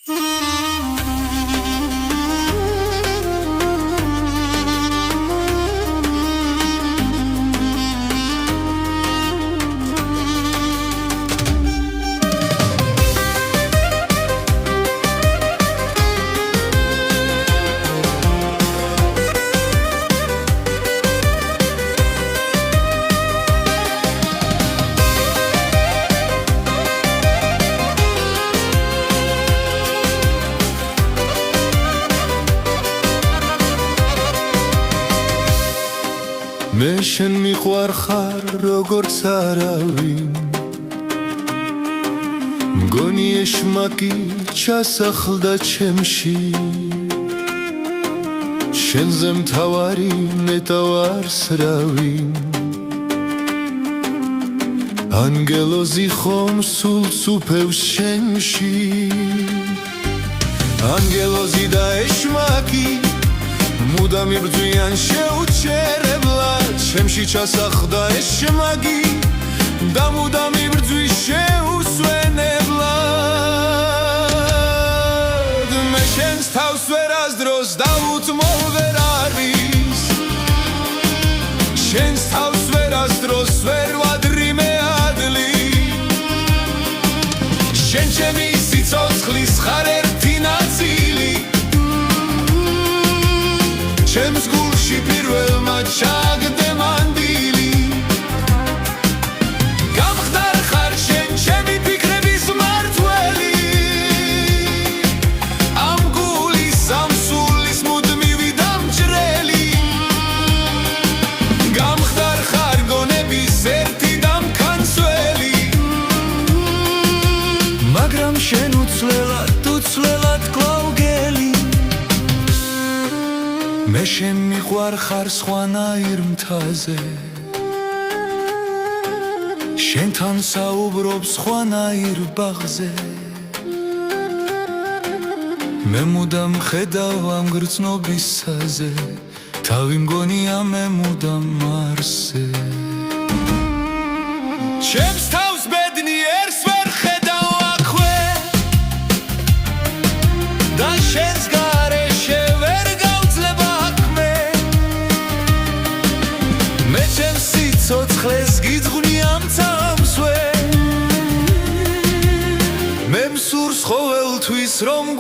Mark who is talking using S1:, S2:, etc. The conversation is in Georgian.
S1: მე შენ მიყვარხარ როგორც არავინ მგონი ეშმაკი ჩასახლდა ჩემში შენზე მთავარი მეტავარს რავინ ანგელოზი ხომ სულს უფევს შენში ანგელოზი და ეშმაკი მუდამ იბრძვიან შეუჩერებლად ჩემში ჩასახლდა ეშმაკი და მუდამ იბრძვის შეუსვენებლად მე შენს თავს ვერასდროს დაუთმობ ვერ არის შენს თავს ვერასდროს ვერ ვადრიმე ადლი შენ ჩემი სიცოცხლის ხარ ერთი ნაწილი ჩემს გულში პირველმა ჩაგდე მანდილი გამხდარ ხარ შენ ჩემი ფიქრების მართველი ამ გულის ამ სულის მუდმივი დამჭრელი გამხდარ ხარ გონების ერთი დამქანცველი მაგრამ შენ უცვლელად კვლავ გელი მე შენ მიყვარხარ სხვანაირ მთაზე შენთან საუბრობ სხვანაირ ბაღზე მე მუდამ ხედავ ამ გრძნობისაზე თავი მგონია მე მუდამ არსზე ჩემს თავს ბედნიერს ვერ ხედავ აქვე და შენს გარეშე ვერ სიცოცხლეს გიძღვნი ამ წამსვე მე მსურს ყოველთვის რომ